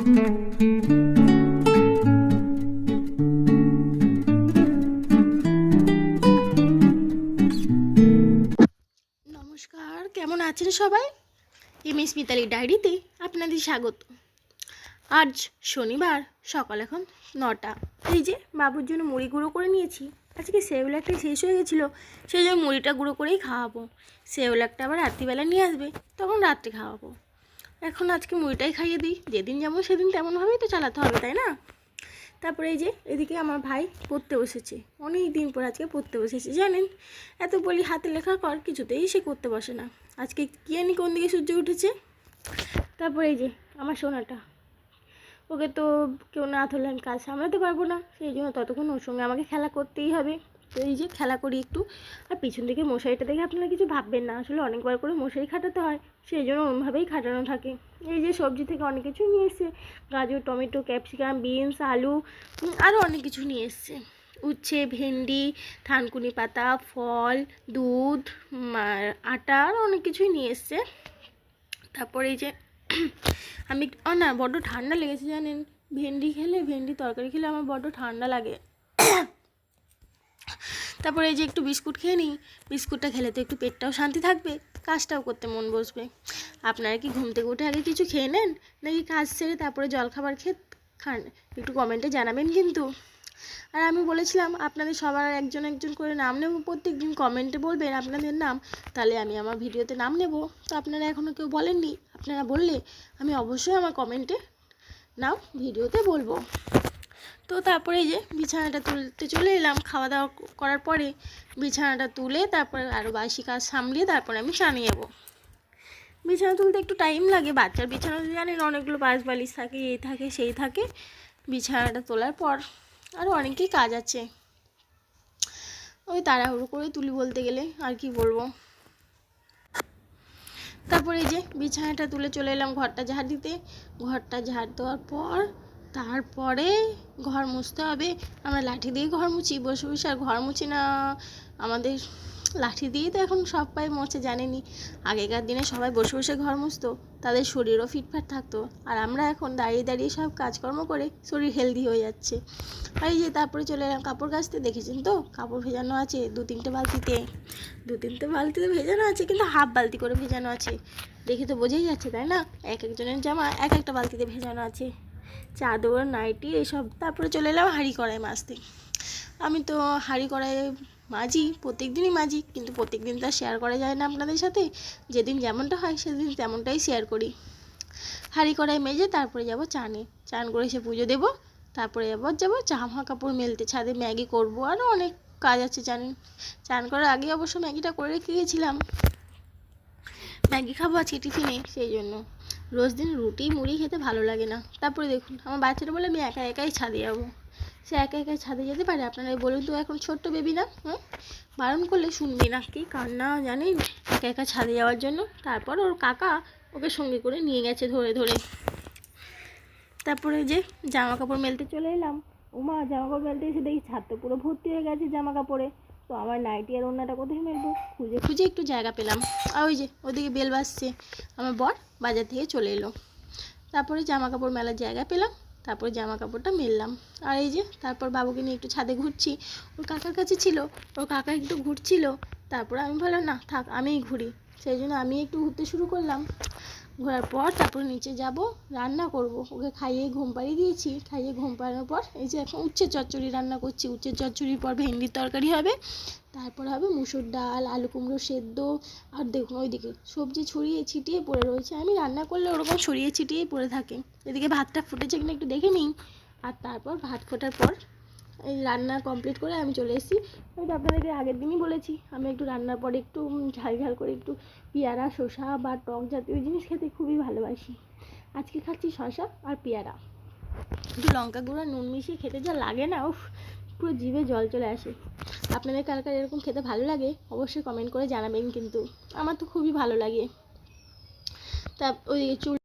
নমস্কার, কেমন আছেন সবাই? এমএস মিতালি ডায়েরিতে আপনাদের স্বাগত। আজ শনিবার, সকাল এখন 9টা। এই যে বাবুর জন্য মুড়ি গুঁড়ো করে নিয়েছি। আজকে সেওলাকটা শেষ হয়ে গেছিলো, সেই জন্য মুড়িটা গুঁড়ো করেই খাওয়াবো। সেওলাকটা আবার রাত্রিবেলা নিয়ে আসবে, তখন রাত্রে খাওয়াবো। এখন আজকে মুড়িটাই খাইয়ে দিই, যেদিন যেমন সেদিন তেমনভাবেই তো চালাতে হবে, তাই না? তারপরে এই যে এদিকে আমার ভাই পড়তে বসেছে, অনেক দিন পর আজকে পড়তে বসেছে। জানেন, এত বলি হাতে লেখা কর, কিছুতেই সে করতে বসে না। আজকে কি জানি কোন দিকে সূর্য উঠেছে। তারপরে এই যে আমার সোনাটা, ওকে তো কেউ না ধরলে আমি কাজ সামলাতে পারবো না, সেই জন্য ততক্ষণ ওর সঙ্গে আমাকে খেলা করতেই হবে। তো এই যে খেলা করি একটু। আর পিছন থেকে মশারিটা দেখে আপনারা কিছু ভাববেন না, আসলে অনেকবার করে মশারি খাটাতে হয়, সেই জন্য ওরমভাবেই খাটানো থাকে। এই যে সবজি থেকে অনেক কিছু নিয়ে এসছে, গাজর, টমেটো, ক্যাপসিকাম, বিনস, আলু, আরও অনেক কিছু নিয়ে এসছে। উচ্ছে, ভেন্ডি, থানকুনি পাতা, ফল, দুধ, আটা, আরও অনেক কিছুই নিয়ে এসছে। তারপরে এই যে আমি না, বড্ড ঠান্ডা লেগেছে জানেন। ভেন্ডি তরকারি খেলে আমার বড্ড ঠান্ডা লাগে। তারপরে এই যে একটু বিস্কুট খেয়ে নিই, বিস্কুটটা খেলে তো একটু পেটটাও শান্তি থাকবে, কাজটাও করতে মন বসবে। আপনারা কি ঘুম থেকে উঠে আগে কিছু খেয়ে নেন, নাকি কাজ সেরে তারপরে জলখাবার খেয়ে খান? একটু কমেন্টে জানাবেন কিন্তু। আর আমি বলেছিলাম আপনাদের সবার একজন একজন করে নাম নেব, প্রত্যেক দিন কমেন্টে বলবেন আপনাদের নাম, তাহলে আমি আমার ভিডিওতে নাম নেব। তো আপনারা এখনও কেউ বলেননি, আপনারা বললে আমি অবশ্যই আমার কমেন্টে নাম ভিডিওতে বলবো। তো তারপরে এই যে বিছানাটা তুলতে চলে এলাম, খাওয়া দাওয়া করার পরে বিছানাটা তুলে তারপরে আরও বাসি কাজ সামলিয়ে তারপরে আমি চানে যাবো। বিছানা তুলতে একটু টাইম লাগে, বাচ্চার বিছানা জানেন অনেকগুলো বালিশ থাকে, এই থাকে সেই থাকে। বিছানাটা তোলার পর আরও অনেকই কাজ আছে, ওই তাড়াহুড়ো করে তুলি বলতে গেলে, আর কি বলবো। তারপরে এই যে বিছানাটা তুলে চলে এলাম ঘরটা ঝাড় দিতে। ঘরটা ঝাড় দেওয়ার পর তারপরে ঘর মুছতে হবে। আমরা লাঠি দিয়ে ঘর মুছি, বসে বসে আর ঘর মুছি না, আমাদের লাঠি দিয়েই তো এখন সবাই মোছে, জানেনি। আগেকার দিনে সবাই বসে বসে ঘর মুছতো, তাদের শরীরও ফিটফাট থাকতো, আর আমরা এখন দাঁড়িয়ে দাঁড়িয়ে সব কাজকর্ম করে শরীর হেলদি হয়ে যাচ্ছে। আর এই যে তারপরে চলে এলাম কাপড় কাচতে। দেখেছেন তো কাপড় ভেজানো আছে দু তিনটে বালতিতে ভেজানো আছে, কিন্তু হাফ বালতি করে ভেজানো আছে। দেখে তো বোঝাই যাচ্ছে, তাই না? এক একজনের জামা এক একটা বালতিতে ভেজানো আছে, চাদর, নাইটি, এসব। তারপরে চলে এলাম হাঁড়ি কড়াই মাজতে। আমি তো হাঁড়ি কড়াই মাজি, প্রত্যেক দিনই মাজি, কিন্তু প্রত্যেক দিন তো শেয়ার করা যায় না আপনাদের সাথে। যেদিন যেমনটা হয় সেদিন তেমনটাই শেয়ার করি। হাঁড়ি কড়াই মেজে তারপরে যাব চানে, চান করে এসে পুজো দেবো। তারপরে যাবো জামা কাপড় মেলতে, ছাদে ম্যাগি করবো, আরও অনেক কাজ আছে জানেন। চান করার আগে অবশ্য ম্যাগিটা করে রেখে গেছিলাম, ম্যাগি খাবো আজকে টিফিনে, সেই জন্য। রোজ দিন রুটি মুড়ি খেতে ভালো লাগে না। তারপরে দেখুন আমার বাচ্চাটা বলে আমি একা একাই ছাদে যাবো। সে একা একাই ছাদে যেতে পারে? আপনারাই বলুন তো, এখন ছোট্ট বেবি না, বারণ করলে শুনবি না, কি কান্না জানেন একা একা ছাদে যাওয়ার জন্য। তারপর ওর কাকা ওকে সঙ্গে করে নিয়ে গেছে ধরে ধরে। তারপরে যে জামা কাপড় মেলতে চলে এলাম। জামা কাপড় মেলতে এসে দেখি ছাদ তো পুরো ভর্তি হয়ে গেছে জামা কাপড়ে। তো আমার নাইটি আর ওড়নাটা কোথায় মেলবো, খুঁজে খুঁজে একটু জায়গা পেলাম। আর ওই যে ওদিকে বেল বাজছে, আমার বর বাজার থেকে চলে এলো। তারপরে জামা কাপড় মেলার জায়গা পেলাম, তারপর জামা কাপড়টা মেললাম। আর এই যে তারপর বাবুকে নিয়ে একটু ছাদে ঘুরছি, ওর কাকার কাছে ছিল, ওর কাকা একটু ঘুরছিল। তারপর আমি ভাবলাম না থাক, আমিই ঘুরি, সেই জন্য আমি একটু ঘুরতে শুরু করলাম। ঘোরার পর তারপর নিচে যাব, রান্না করব। ওকে খাইয়ে ঘুম পাড়িয়ে দিয়েছি, খাইয়ে ঘুম পাড়ানোর পর এই যে এখন উচ্ছে চচ্চড়ি রান্না করছি। উচ্ছে চচ্চড়ির পর ভেন্ডির তরকারি হবে, তারপর হবে মুসুর ডাল, আলু কুমড়ো সেদ্ধ। আর দেখুন ওইদিকে সবজি ছড়িয়ে ছিটিয়ে পড়ে রয়েছে, আমি রান্না করলে ওরকম ছড়িয়ে ছিটিয়েই পড়ে থাকে। এদিকে ভাতটা ফুটেছে কিনা একটু দেখে নিই। আর তারপর ভাত ফোটার পর এই রান্না কমপ্লিট করে আমি চলে এসেছি। আমি তো আপনাদেরকে আগের দিনই বলেছি আমি একটু রান্নার পরে একটু ঝাল ঝাল করে একটু পেয়ারা, শসা বা টক জাতীয় জিনিস খেতে খুবই ভালোবাসি। আজকে খাচ্ছি শসা আর পেয়ারা, একটু লঙ্কা গুঁড়ো নুন মিশিয়ে খেতে যা লাগে না, উফ, পুরো জিভে জল চলে আসে। আপনাদের কার কার এরকম খেতে ভালো লাগে অবশ্যই কমেন্ট করে জানাবেন, কিন্তু আমার তো খুবই ভালো লাগে। তা ওই চুল